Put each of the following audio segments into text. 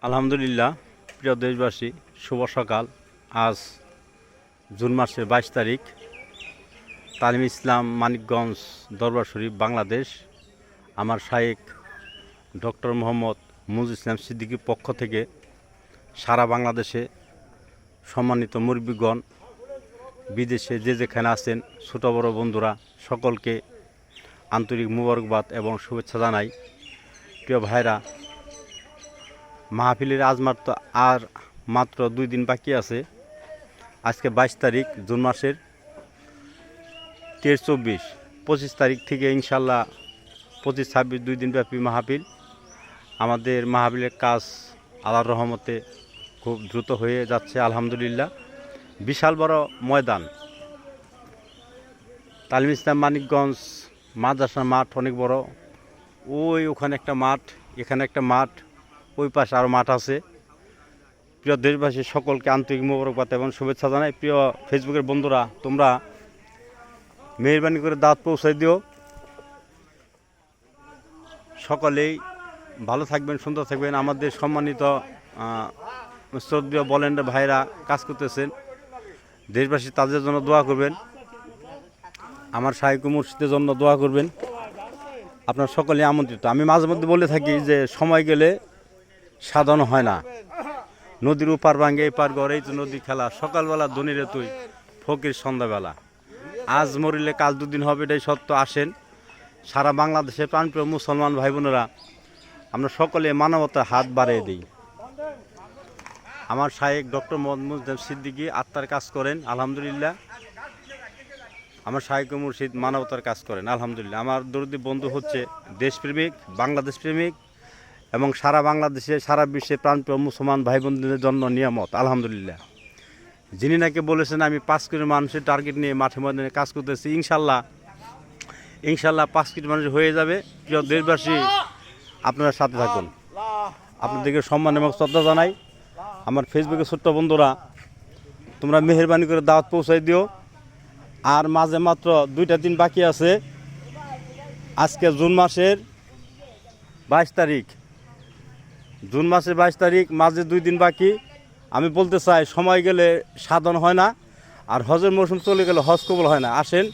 আলহামদুলিল্লাহ। প্রিয় দেশবাসী, শুভ সকাল। আজ জুন মাসের 22 তারিখ। তালিম ইসলাম, মানিকগঞ্জ, দরবার শরীফ, বাংলাদেশ। আমার শায়েখ ডক্টর মোহাম্মদ মুজিবুল ইসলাম সিদ্দিকীর পক্ষ থেকে সারা বাংলাদেশে সম্মানিত মুরব্বীগণ, বিদেশে যে যেখানে আছেন, ছোটো বড় বন্ধুরা, সকলকে আন্তরিক মুবারকবাদ এবং শুভেচ্ছা জানাই। প্রিয় ভাইরা, মাহফিলের আর মাত্র 2 দিন বাকি আছে। আজকে 22 তারিখ জুন মাসের, 23-24-25 তারিখ থেকে ইনশাল্লাহ 25-26 2 দিন ব্যাপী মাহফিল। আমাদের মাহফিলের কাজ আল্লাহর রহমতে খুব দ্রুত হয়ে যাচ্ছে আলহামদুলিল্লাহ। বিশাল বড় ময়দান, তালিম ইসলাম মানিকগঞ্জ মাদ্রাসার মাঠ অনেক বড়। ওখানে একটা মাঠ, এখানে একটা মাঠ, ওই পাশে আরও মাঠ আছে। প্রিয় দেশবাসী, সকলকে আন্তরিক মোবারকবাদ এবং শুভেচ্ছা জানাই। প্রিয় ফেসবুকের বন্ধুরা, তোমরা মেহরবানি করে দাওয়াত পৌঁছাই দিও। সকলেই ভালো থাকবেন, সুন্দর থাকবেন। আমাদের সম্মানিত শ্রদ্ধেয় ভলেন্টিয়ার ভাইরা কাজ করতেছেন, দেশবাসী তাদের জন্য দোয়া করবেন। আমার শায়েখ মুর্শিদের জন্য দোয়া করবেন। আপনার সকলেই আমন্ত্রিত। আমি মাঝে মধ্যে বলে থাকি যে সময় গেলে সাধন হয় না। নদীর উপার ভাঙ্গে এপার গড়, এই তো নদী খেলা। সকালবেলা ধনীরে তুই, ফকির সন্ধ্যাবেলা। আজ মরিলে কাল 2 দিন হবে, এটাই সত্য। আসেন, সারা বাংলাদেশের প্রাণপ্রিয় মুসলমান ভাই বোনেরা, আমরা সকলে মানবতার হাত বাড়িয়ে দিই। আমার শায়েখ ডক্টর মোহাম্মদ মুজিবুল ইসলাম সিদ্দিকী আত্মার কাজ করেন আলহামদুলিল্লাহ। আমার শায়েখ মুর্শিদ মানবতার কাজ করেন আলহামদুলিল্লাহ। আমার দরদি বন্ধু হচ্ছে দেশপ্রেমিক, বাংলাদেশ প্রেমিক এবং সারা বাংলাদেশে, সারা বিশ্বে প্রাণপ্রিয় মুসলমান ভাই বোনদের জন্য নিয়ামত আলহামদুলিল্লাহ। যিনি নাকি বলেছেন আমি 5 কোটি মানুষের টার্গেট নিয়ে মাঠে ময়দানে কাজ করতেছি, ইনশাল্লাহ 5 কোটি মানুষ হয়ে যাবে। প্রিয় দেশবাসী, আপনারা সাথে থাকুন। আপনাদেরকে সম্মান এবং শ্রদ্ধা জানাই। আমার ফেসবুকে ছোট্ট বন্ধুরা, তোমরা মেহরবানি করে দাওয়াত পৌঁছাই দিও। আর মাঝে মাত্র 2টা দিন বাকি আছে। আজকে জুন মাসের 22 তারিখ। জুন মাসের 22 তারিখ, মাঝে 2 দিন বাকি। আমি বলতে চাই, সময় গেলে সাধন হয় না, আর হজের মৌসুম চলে গেলে হজ কবুল হয় না। আসেন,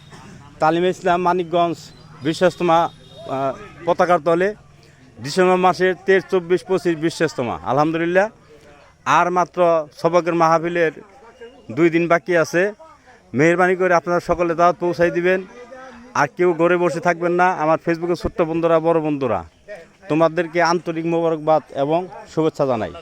তালিম ইসলাম মানিকগঞ্জ বিশ্বাস্তমা পতাকার তলে, ডিসেম্বর মাসের 23, 24, 25 বিশ্বাস্তমা আলহামদুলিল্লাহ। আর মাত্র সবকের মাহফিলের 2 দিন বাকি আছে। মেহরবানি করে আপনারা সকলে দাওয়াত পৌঁছাই দিবেন। আর কেউ ঘরে বসে থাকবেন না। আমার ফেসবুকের ছোট্ট বন্ধুরা, বড় বন্ধুরা, তোমাদেরকে আন্তরিক মোবারকবাদ এবং শুভেচ্ছা জানাই।